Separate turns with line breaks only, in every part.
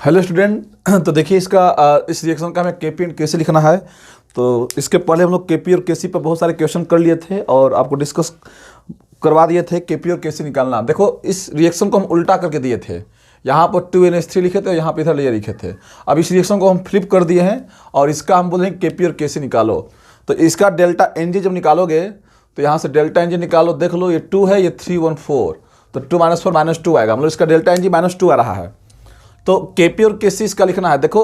Hello student. तो देखिए इस रिएक्शन का हमें केपी एंड केसी लिखना है। तो इसके पहले हम लोग केपी और केसी पर बहुत सारे क्वेश्चन कर लिए थे और आपको डिस्कस करवा दिए थे केपी और केसी निकालना। देखो इस रिएक्शन को हम उल्टा करके दिए थे, यहाँ पर 2NH3 लिखे थे और यहाँ पर इधर ये लिखे थे। अब इस रिएक्शन को हम फ्लिप कर दिए हैं और इसका हम बोलेंगे केपी और केसी निकालो। तो इसका डेल्टा एनजी जब निकालोगे तो यहाँ से डेल्टा एनजी निकालो, देख लो ये 2 है, ये 314, तो 2 - 4 -2 आएगा, मतलब इसका डेल्टा एनजी -2 आ रहा है। तो केपी और केसी इसका लिखना है। देखो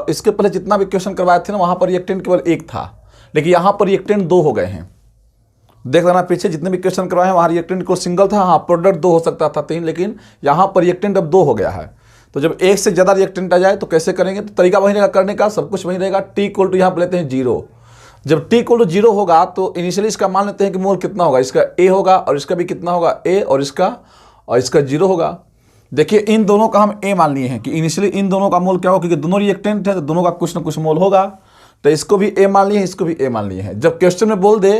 इसके पहले जितना भी क्वेश्चन करवाए थे ना वहाँ पर रिएक्टेंट केवल एक था, लेकिन यहाँ पर रिएक्टेंट 2 हो गए हैं। देख लेना पीछे जितने भी क्वेश्चन करवाए हैं वहाँ रिएक्टेंट को सिंगल था, हाँ प्रोडक्ट 2 हो सकता था 3, लेकिन यहाँ पर रिएक्टेंट अब 2 हो गया है। तो जब एक से ज़्यादा रिएक्टेंट आ जाए तो कैसे करेंगे, तो तरीका वही रहेगा करने का, सब कुछ वही रहेगा। टी इक्वल टू यहाँ पर लेते हैं 0। जब टी इक्वल टू 0 होगा तो इनिशियली इसका मान लेते हैं कि मोल कितना होगा, इसका ए होगा और इसका भी कितना होगा ए, और इसका 0 होगा। देखिए इन दोनों का हम ए मान लिए हैं कि इनिशियली इन दोनों का मोल क्या होगा, क्योंकि दोनों रिएक्टेंट है तो दोनों का कुछ ना कुछ मोल होगा। तो इसको भी ए मान लिए हैं, इसको भी ए मान लिए हैं। जब क्वेश्चन में बोल दे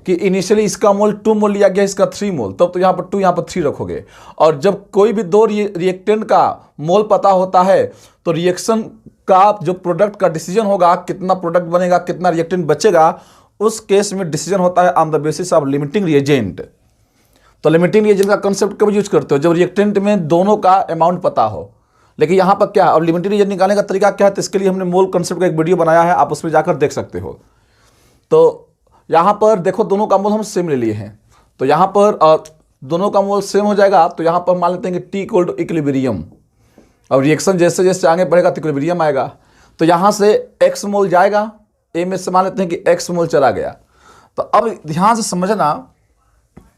कि इनिशियली इसका मोल 2 मोल लिया गया, इसका 3 मोल, तब तो यहाँ पर 2 यहाँ पर 3 रखोगे। और जब कोई भी दो रिएक्टेंट का मोल पता होता है तो रिएक्शन का जो प्रोडक्ट का डिसीजन होगा, कितना प्रोडक्ट बनेगा, कितना रिएक्टेंट बचेगा, उस केस में डिसीजन होता है on the basis of limiting reagent. तो लिमिटिंग रिएजेंट का कंसेप्ट कब यूज करते हो, जब रिएक्टेंट में दोनों का अमाउंट पता हो। लेकिन यहाँ पर क्या है, और लिमिटिंग रिएजेंट निकालने का तरीका क्या है, तो इसके लिए हमने मोल कंसेप्ट का एक वीडियो बनाया है, आप उसमें जाकर देख सकते हो। तो यहाँ पर देखो दोनों का मोल हम सेम ले लिए हैं, तो यहाँ पर दोनों का मोल सेम हो जाएगा। तो यहाँ पर मान लेते हैं कि टी इक्वल टू इक्विलिब्रियम, और रिएक्शन जैसे जैसे आगे बढ़ेगा तो इक्विलिब्रियम आएगा। तो यहाँ से एक्स मोल जाएगा, ए में से मान लेते हैं कि एक्स मोल चला गया। तो अब ध्यान से समझना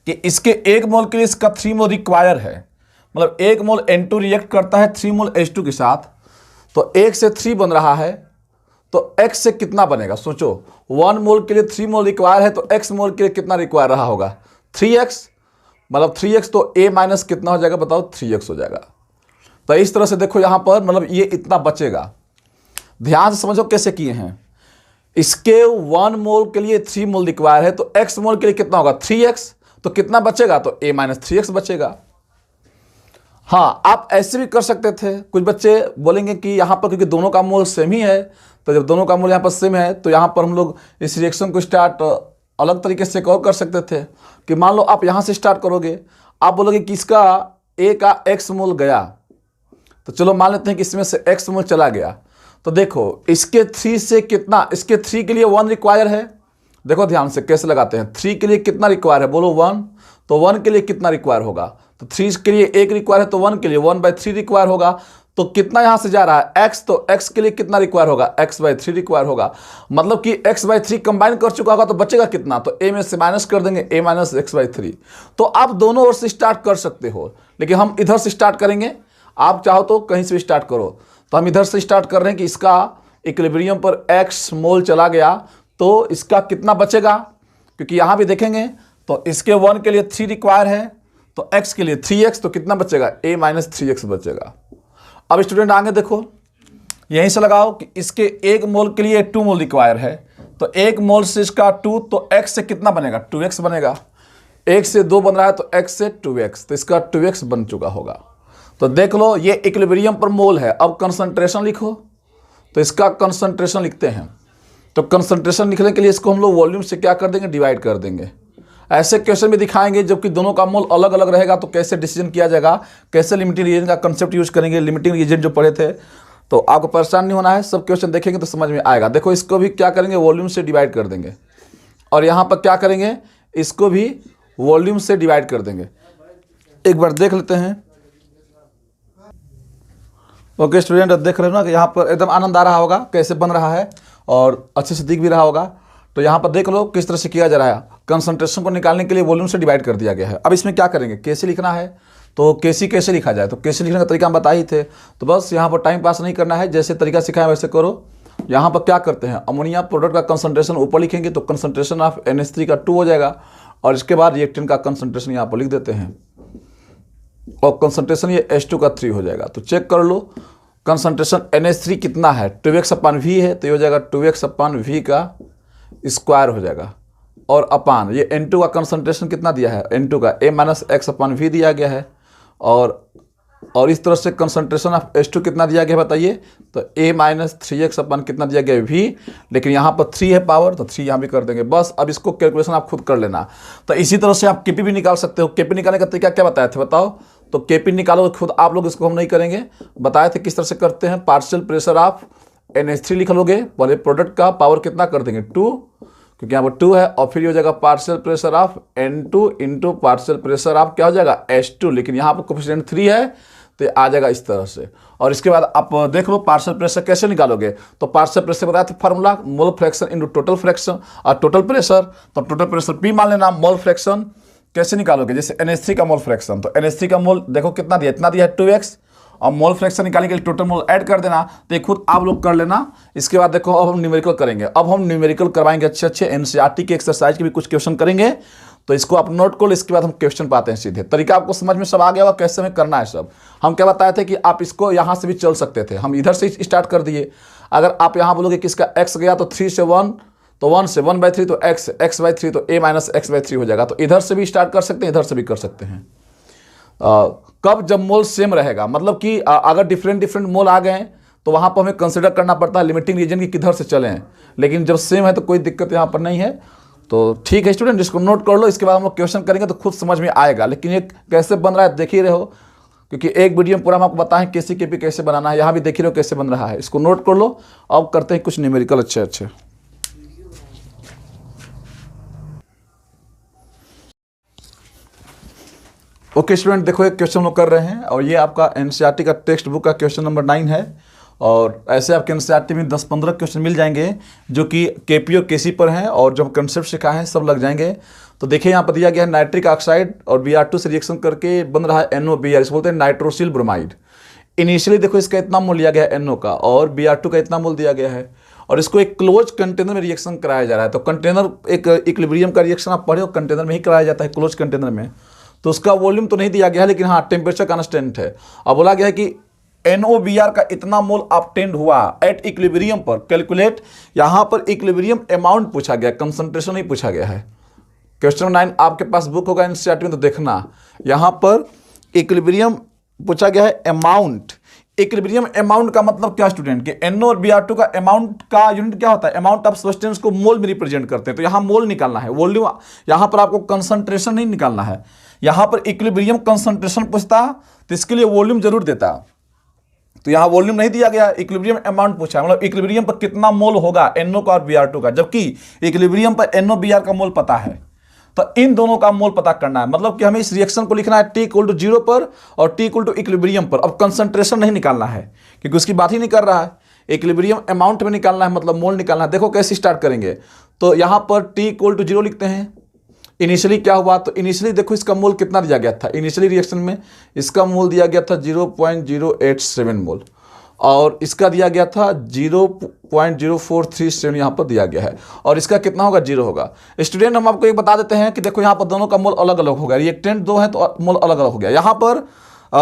कि इसके 1 मोल के लिए इसका 3 मोल रिक्वायर है, मतलब 1 मोल N2 रिएक्ट करता है 3 मोल H2 के साथ, तो 1 से 3 बन रहा है, तो x से कितना बनेगा सोचो। 1 मोल के लिए 3 मोल रिक्वायर है, तो x मोल के लिए कितना रिक्वायर रहा होगा, 3x, मतलब 3x, तो a माइनस कितना हो जाएगा बताओ, 3x हो जाएगा। तो इस तरह से देखो यहाँ पर मतलब ये इतना बचेगा। ध्यान से समझो कैसे किए हैं। इसके 1 मोल के लिए 3 मोल रिक्वायर है, तो x मोल के लिए कितना होगा 3x, तो कितना बचेगा, तो a - 3x बचेगा। हाँ आप ऐसे भी कर सकते थे, कुछ बच्चे बोलेंगे कि यहाँ पर क्योंकि दोनों का मोल सेम ही है, तो जब दोनों का मोल यहाँ पर सेम है तो यहाँ पर हम लोग इस रिएक्शन को स्टार्ट अलग तरीके से और कर सकते थे कि मान लो आप यहाँ से स्टार्ट करोगे, आप बोलोगे कि इसका a का x मोल गया, तो चलो मान लेते हैं कि इसमें से x मोल चला गया। तो देखो इसके 3 से कितना, इसके 3 के लिए 1 रिक्वायर है। देखो ध्यान से कैसे लगाते हैं, 3 के लिए कितना रिक्वायर है, बोलो 1, तो 1 के लिए कितना रिक्वायर होगा, तो 3 के लिए 1 रिक्वायर है, तो 1 के लिए 1/3 रिक्वायर होगा। तो कितना यहाँ से जा रहा है x, तो x के लिए कितना रिक्वायर होगा, x/3 रिक्वायर होगा। मतलब कि x/3 कंबाइन कर चुका होगा, तो बचेगा कितना, तो a में से माइनस कर देंगे, a - x/3। तो आप दोनों ओर से स्टार्ट कर सकते हो, लेकिन हम इधर से स्टार्ट करेंगे, आप चाहो तो कहीं से भी स्टार्ट करो। तो हम इधर से स्टार्ट कर रहे हैं कि इसका इक्विलिब्रियम पर x मोल चला गया, तो इसका कितना बचेगा, क्योंकि यहाँ भी देखेंगे तो इसके 1 के लिए 3 रिक्वायर है, तो x के लिए 3x, तो कितना बचेगा, a - 3x बचेगा। अब स्टूडेंट आगे देखो, यहीं से लगाओ कि इसके 1 मोल के लिए 2 मोल रिक्वायर है, तो 1 मोल से इसका 2, तो x से कितना बनेगा, 2x बनेगा। 1 से 2 बन रहा है तो x से 2x, तो इसका 2x बन चुका होगा। तो देख लो ये इक्विलिब्रियम पर मोल है। अब कंसंट्रेशन लिखो, तो इसका कंसंट्रेशन लिखते हैं। तो कंसंट्रेशन लिखने के लिए इसको हम लोग वॉल्यूम से क्या कर देंगे, डिवाइड कर देंगे। ऐसे क्वेश्चन भी दिखाएंगे जबकि दोनों का मोल अलग अलग रहेगा, तो कैसे डिसीजन किया जाएगा, कैसे लिमिटिंग रिएजेंट का कंसेप्ट यूज करेंगे। लिमिटिंग रिएजेंट जो पढ़े थे, तो आपको परेशान नहीं होना है, सब क्वेश्चन देखेंगे तो समझ में आएगा। देखो इसको भी क्या करेंगे, वॉल्यूम से डिवाइड कर देंगे, और यहाँ पर क्या करेंगे, इसको भी वॉल्यूम से डिवाइड कर देंगे। एक बार देख लेते हैं। ओके स्टूडेंट, देख रहे हो ना कि यहाँ पर एकदम आनंद आ रहा होगा कैसे बन रहा है, और अच्छे से दिख भी रहा होगा। तो यहाँ पर देख लो किस तरह से किया जा रहा है। कंसंट्रेशन को निकालने के लिए वॉल्यूम से डिवाइड कर दिया गया है। अब इसमें क्या करेंगे, केसी लिखना है, तो केसी कैसे लिखा जाए, तो केसी लिखने का तरीका हम बता ही थे। तो बस यहाँ पर टाइम पास नहीं करना है, जैसे तरीका सिखाया वैसे करो। यहाँ पर क्या करते हैं, अमोनिया प्रोडक्ट का कंसंट्रेशन ऊपर लिखेंगे, तो कंसंट्रेशन ऑफ NH3 का 2 हो जाएगा, और इसके बाद रिएक्टेंट का कंसंट्रेशन यहाँ पर लिख देते हैं, और कंसंट्रेशन ये H2 का 3 हो जाएगा। तो चेक कर लो कंसंट्रेशन NH3 कितना है, 2x/v है, तो ये हो जाएगा 2x/v का स्क्वायर हो जाएगा, और अपान ये N2 का कंसंट्रेशन कितना दिया है, N2 का a - x/v दिया गया है, और और इस तरह से कंसंट्रेशन ऑफ H2 कितना दिया गया बताइए, तो A-3x अपन कितना दिया गया V, लेकिन यहाँ पर 3 है पावर, तो 3 यहाँ भी कर देंगे बस। अब इसको कैलकुलेशन आप खुद कर लेना। तो इसी तरह से आप Kp भी निकाल सकते हो। Kp निकालने का तरीका क्या बताए थे बताओ, तो Kp निकालो खुद आप लोग, इसको हम नहीं करेंगे, बताए थे किस तरह से करते हैं। पार्शियल प्रेशर ऑफ NH3 लिख लोगे, पहले प्रोडक्ट का पावर कितना कर देंगे 2, क्योंकि यहाँ पर 2 है, और फिर ये हो जाएगा partial pressure of N2 into partial pressure of क्या हो जाएगा H2, लेकिन यहाँ पर कोफिशिएंट 3 है तो आ जाएगा इस तरह से। और इसके बाद आप देख लो पार्शियल प्रेशर कैसे निकालोगे, तो पार्शियल प्रेशर बताया था formula, mole fraction into total fraction, और टोटल प्रेशर, तो टोटल प्रेशर P मान लेना। मोल फ्रैक्शन कैसे निकालोगे, जैसे NH3 का मोल फ्रैक्शन, तो NH3 का मोल देखो कितना दिया, इतना दिया है 2x, और मोल फ्रैक्शन निकालने के लिए टोटल मोल ऐड कर देना, तो ये खुद आप लोग कर लेना। इसके बाद देखो अब हम न्यूमेरिकल करेंगे, अब हम न्यूमेरिकल करवाएंगे अच्छे NCERT के एक्सरसाइज के भी कुछ क्वेश्चन करेंगे, तो इसको आप नोट कर लो। इसके बाद हम क्वेश्चन पाते हैं सीधे, तरीका आपको समझ में सब आ गया होगा कैसे हमें करना है सब। हम क्या बताए थे कि आप इसको यहाँ से भी चल सकते थे, हम इधर से स्टार्ट कर दिए। अगर आप यहाँ बोलोगे कि इसका x गया तो 3 से 1, तो 1 से 1/3 तो x/3 तो A-x/3 हो जाएगा। तो इधर से भी स्टार्ट कर सकते हैं, इधर से भी कर सकते हैं। कब, जब मोल सेम रहेगा, मतलब कि अगर डिफरेंट मोल आ गए तो वहाँ पर हमें कंसिडर करना पड़ता है लिमिटिंग रीजन की किधर से चले हैं, लेकिन जब सेम है तो कोई दिक्कत यहाँ पर नहीं है। तो ठीक है स्टूडेंट, इसको नोट कर लो, इसके बाद हम लोग क्वेश्चन करेंगे तो खुद समझ में आएगा। लेकिन ये कैसे बन रहा है देख ही रहे हो, क्योंकि एक वीडियो में पूरा हम आपको बताएं KCKP कैसे बनाना है, यहाँ भी देख ही रहे हो कैसे बन रहा है। इसको नोट कर लो। अब करते हैं कुछ न्यूमेरिकल अच्छे। ओके स्टूडेंट, देखो एक क्वेश्चन हम लोग कर रहे हैं, और ये आपका NCERT का टेक्स्ट बुक का क्वेश्चन नंबर 9 है। और ऐसे आपके NCERT में 10-15 क्वेश्चन मिल जाएंगे जो कि KP और KC पर हैं, और जो कंसेप्ट सिखाए हैं सब लग जाएंगे। तो देखिए यहाँ पर दिया गया है नाइट्रिक ऑक्साइड और Br2 से रिएक्शन करके बन रहा है NOBr, इसको बोलते हैं नाइट्रोसिल ब्रोमाइड। इनिशियली देखो इसका इतना मोल लिया गया है NO का, और Br2 का इतना मोल दिया गया है, और इसको एक क्लोज कंटेनर में रिएक्शन कराया जा रहा है। तो कंटेनर एक इक्विलिब्रियम का रिएक्शन आप पढ़े हो, कंटेनर में ही कराया जाता है, क्लोज कंटेनर में। तो उसका वॉल्यूम तो नहीं दिया गया है, लेकिन हाँ टेम्परेचर कांस्टेंट है। अब बोला गया है कि NOBr का इतना मोल ऑब्टेन्ड हुआ एट इक्विलिब्रियम पर, कैलकुलेट। यहाँ पर इक्विलिब्रियम अमाउंट पूछा गया, कंसंट्रेशन नहीं पूछा गया है। क्वेश्चन 9 आपके पास बुक होगा NCERT में, तो देखना यहाँ पर इक्विलिब्रियम पूछा गया है अमाउंट। इक्विलिब्रियम अमाउंट का मतलब क्या स्टूडेंट, कि NO और Br2 का अमाउंट का यूनिट क्या होता है, अमाउंट ऑफ सब्सटेंस को मोल में रिप्रेजेंट करते हैं। तो यहाँ मोल निकालना है, वॉल्यूम, यहाँ पर आपको कंसंट्रेशन नहीं निकालना है। यहाँ पर इक्विलिब्रियम कंसंट्रेशन पूछता तो इसके लिए वॉल्यूम जरूर देता, तो यहाँ वॉल्यूम नहीं दिया गया, इक्विलिब्रियम अमाउंट पूछा, मतलब इक्विलिब्रियम पर कितना मोल होगा NO का और Br2 का, जबकि इक्विलिब्रियम पर NO-Br का मोल पता है। तो इन दोनों का मोल पता करना है, मतलब कि हमें इस रिएक्शन को लिखना है T = 0 पर और T = इक्विलिब्रियम पर। अब कंसंट्रेशन नहीं निकालना है, क्योंकि उसकी बात ही नहीं कर रहा है, इक्विलिब्रियम अमाउंट में निकालना है, मतलब मोल निकालना है। देखो कैसे स्टार्ट करेंगे, तो यहाँ पर T = 0 लिखते हैं। इनिशियली क्या हुआ, तो इनिशियली देखो इसका मोल कितना दिया गया था, इनिशियली रिएक्शन में इसका मोल दिया गया था 0.087 मोल, और इसका दिया गया था 0.0437 यहाँ पर दिया गया है, और इसका कितना होगा 0 होगा। स्टूडेंट हम आपको एक बता देते हैं कि देखो यहाँ पर दोनों का मोल अलग अलग होगा, रिएक्टेंट 2 है तो मोल अलग अलग हो गया। यहाँ पर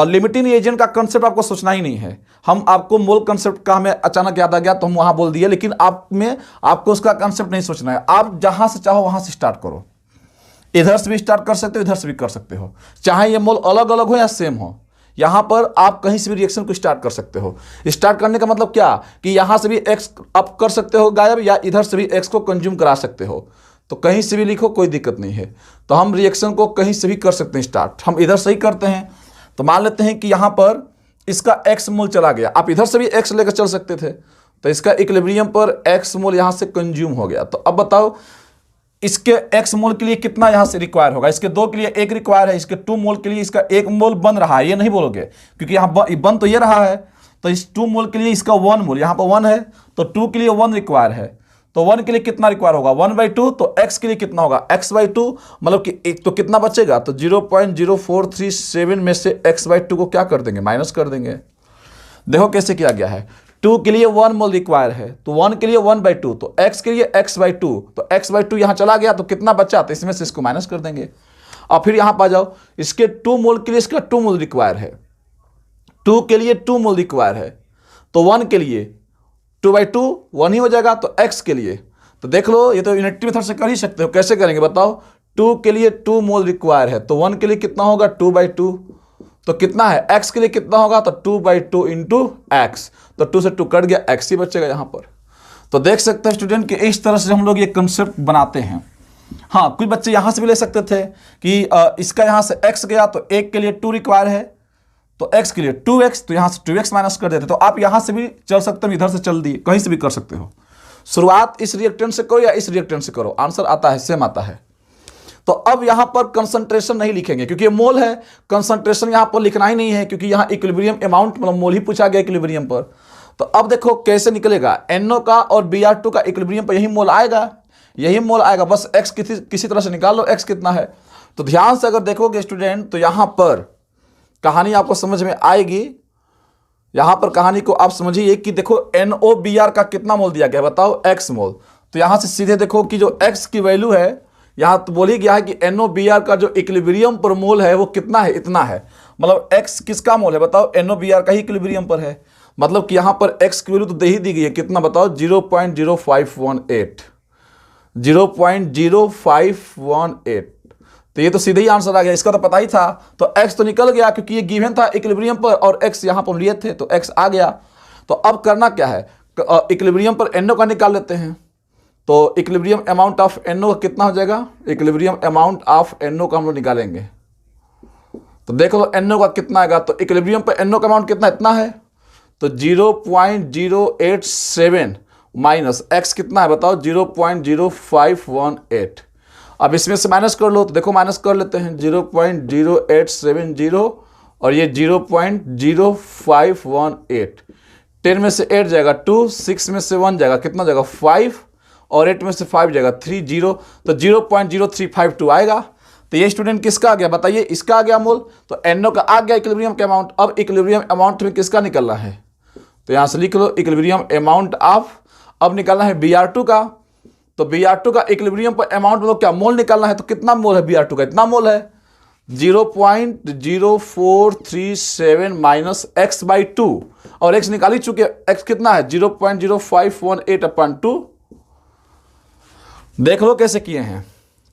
लिमिटिंग एजेंट का कंसेप्ट आपको सोचना ही नहीं है, हम आपको मोल कंसेप्ट का हमें अचानक याद आ गया तो हम वहाँ बोल दिए, लेकिन आपको उसका कंसेप्ट नहीं सोचना है। आप जहाँ से चाहो वहाँ से स्टार्ट करो, इधर से भी स्टार्ट कर सकते हो, इधर से भी कर सकते हो, चाहे ये मोल अलग अलग हो या सेम हो। यहाँ पर आप कहीं से भी रिएक्शन को स्टार्ट कर सकते हो। स्टार्ट करने का मतलब क्या, कि यहाँ से भी x अप कर सकते हो गायब, या इधर से भी x को कंज्यूम करा सकते हो। तो कहीं से भी लिखो, कोई दिक्कत नहीं है। तो हम रिएक्शन को कहीं से भी कर सकते हैं स्टार्ट, हम इधर से ही करते हैं। तो मान लेते हैं कि यहाँ पर इसका x मोल चला गया, आप इधर से भी x लेकर चल सकते थे, तो इसका इक्विलिब्रियम पर x मोल यहाँ से कंज्यूम हो गया। तो अब बताओ इसके x मोल के लिए कितना यहाँ से रिक्वायर होगा, इसके 2 के लिए 1 रिक्वायर है, इसके 2 मोल के लिए इसका 1 मोल बन रहा है, ये नहीं बोलोगे क्योंकि यहाँ बन तो ये रहा है। तो इस 2 मोल के लिए इसका 1 मोल, यहाँ पर 1 है तो 2 के लिए 1 रिक्वायर है, तो 1 के लिए कितना रिक्वायर होगा 1/2, तो x के लिए कितना होगा x/2, मतलब कि एक तो कितना बचेगा, तो 0.0437 में से x/2 को क्या कर देंगे, माइनस कर देंगे। देखो कैसे किया गया है, 2 के लिए 1 मोल रिक्वायर है, तो 1 के लिए 1/2, तो x के लिए x/2, तो x/2 यहाँ चला गया तो कितना बचा, तो इसमें से इसको माइनस कर देंगे। और फिर यहाँ पर जाओ, इसके 2 मोल के लिए इसका 2 मोल रिक्वायर है, 2 के लिए 2 मोल रिक्वायर है, तो 1 के लिए 2/2 1 ही हो जाएगा। तो x के लिए तो देख लो, ये तो यूनिटी मेथड से कर ही सकते हो, कैसे करेंगे बताओ। 2 के लिए 2 मोल रिक्वायर है, तो 1 के लिए कितना होगा 2/2, तो कितना है, x के लिए कितना होगा, तो 2/2 इंटू एक्स, तो 2 से 2 कट गया, x ही बचेगा यहाँ पर। तो देख सकते हैं स्टूडेंट कि इस तरह से हम लोग ये कंसेप्ट बनाते हैं। हाँ, कुछ बच्चे यहाँ से भी ले सकते थे कि इसका यहाँ से x गया तो 1 के लिए 2 रिक्वायर है, तो x के लिए 2x, तो यहाँ से 2x माइनस कर देते। तो आप यहाँ से भी चल सकते हो, इधर से चल दिए, कहीं से भी कर सकते हो। शुरुआत इस रिएक्टेंट से करो या इस रिएक्टेंट से करो, आंसर आता है, सेम आता है। तो अब यहाँ पर कंसंट्रेशन नहीं लिखेंगे क्योंकि ये मोल है, कंसंट्रेशन यहाँ पर लिखना ही नहीं है क्योंकि यहाँ इक्विलिब्रियम अमाउंट मतलब मोल ही पूछा गया इक्विलिब्रियम पर। तो अब देखो कैसे निकलेगा, NO का और Br2 का इक्विलिब्रियम पर यही मोल आएगा, यही मोल आएगा, बस x किसी तरह से निकाल लो, x कितना है। तो ध्यान से अगर देखोगे स्टूडेंट तो यहाँ पर कहानी आपको समझ में आएगी। यहाँ पर कहानी को आप समझिए कि देखो NOBr का कितना मोल दिया गया है, बताओ, x मोल। तो यहाँ से सीधे देखो कि जो x की वैल्यू है, यहाँ तो बोल ही गया है कि NOBr का जो इक्विलिब्रियम पर मोल है वो कितना है, इतना है। मतलब x किसका मोल है, बताओ, NOBr का ही इक्विलिब्रियम पर है। मतलब कि यहाँ पर x की वैल्यू तो दे ही दी गई है, कितना बताओ, 0.0518, 0.0518। तो ये तो सीधे ही आंसर आ गया, इसका तो पता ही था। तो x तो निकल गया क्योंकि ये गिवन था इक्विलिब्रियम पर और x यहाँ पर लिए थे, तो x आ गया। तो अब करना क्या है, इक्विलिब्रियम पर NO का निकाल लेते हैं। तो इक्विलिब्रियम अमाउंट ऑफ NO कितना हो जाएगा, इक्विलिब्रियम अमाउंट ऑफ NO का हम लोग निकालेंगे। तो देख लो NO का कितना आएगा, तो इक्विलिब्रियम पर NO का अमाउंट कितना, इतना है, तो 0.087 माइनस x कितना है बताओ, 0.0518। अब इसमें से माइनस कर लो, तो देखो माइनस कर लेते हैं, 0.0870 और ये 0.0518। 10 में से 8 जाएगा 2, 6 में से 1 जाएगा, कितना जाएगा 5, और 8 में से 5 जाएगा 3, 0, तो 0.0352 आएगा। तो ये स्टूडेंट किसका आ गया बताइए, इसका आ गया मोल। तो NO का आ गया इक्विलिब्रियम का अमाउंट। अब इक्विलिब्रियम अमाउंट में किसका निकलना है, तो यहाँ से लिख लो इक्विलिब्रियम अमाउंट ऑफ, अब निकालना है Br2 का। तो Br2 का इक्विलिब्रियम पर अमाउंट मतलब क्या, मोल निकालना है। तो कितना मोल है Br2 का, इतना मोल है, 0.0437 माइनस x/2, और x निकाल ही चुके, x कितना है 0.0518/2। देख लो कैसे किए हैं,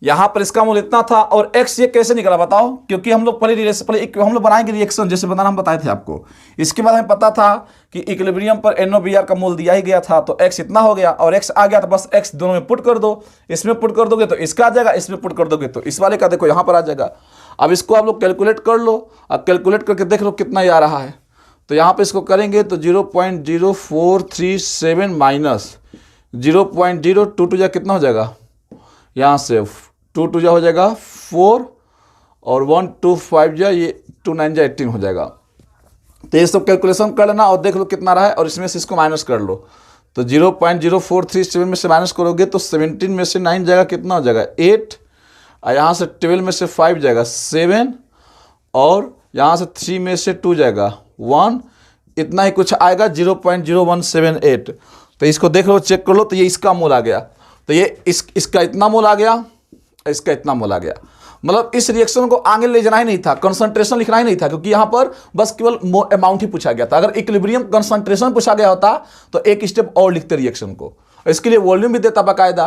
यहां पर इसका मोल इतना था और x ये कैसे निकला बताओ, क्योंकि हम लोग पहले हम लोग बनाएंगे रिएक्शन, जैसे बनाना हम बताए थे आपको। इसके बाद हमें पता था कि इक्विलिब्रियम पर NOBr का मोल दिया ही गया था, तो x इतना हो गया और x आ गया, तो बस x दोनों में पुट कर दो। इसमें पुट कर दोगे तो इसका आ जाएगा, इसमें पुट कर दोगे तो इस वाले का देखो यहाँ पर आ जाएगा। अब इसको आप लोग कैलकुलेट कर लो, अब कैलकुलेट करके देख लो कितना ये आ रहा है। तो यहाँ पर इसको करेंगे तो 0.0437 माइनस 0.022 जा कितना हो जाएगा, यहाँ से 2 जा हो जाएगा 4 और 1 2 5 जा, ये 2 9 जा 18 हो जाएगा। तो ये सब कैलकुलेशन कर लेना और देख लो कितना रहा है, और इसमें से इसको माइनस कर लो। तो 0.0437 में से माइनस करोगे तो 17 में से 9 जाएगा, कितना हो जाएगा 8, और यहाँ से 12 में से 5 जाएगा 7, और यहाँ से 3 में से 2 जाएगा 1, इतना ही कुछ आएगा 0.0178। तो इसको देख लो, चेक कर लो, तो ये इसका मोल आ गया। तो ये इसका इतना मोल आ गया, इसका इतना मोल आ गया। मतलब इस रिएक्शन को आगे ले जाना ही नहीं था, कंसंट्रेशन लिखना ही नहीं था, क्योंकि यहाँ पर बस केवल अमाउंट ही पूछा गया था। अगर इक्विलिब्रियम कंसंट्रेशन पूछा गया होता तो एक स्टेप और लिखते रिएक्शन को, इसके लिए वॉल्यूम भी देता बाकायदा।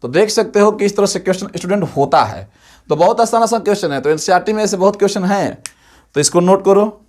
तो देख सकते हो कि इस तरह से क्वेश्चन स्टूडेंट होता है। तो बहुत आसान आसान क्वेश्चन है, तो एनसीईआरटी में ऐसे बहुत क्वेश्चन हैं, तो इसको नोट करो।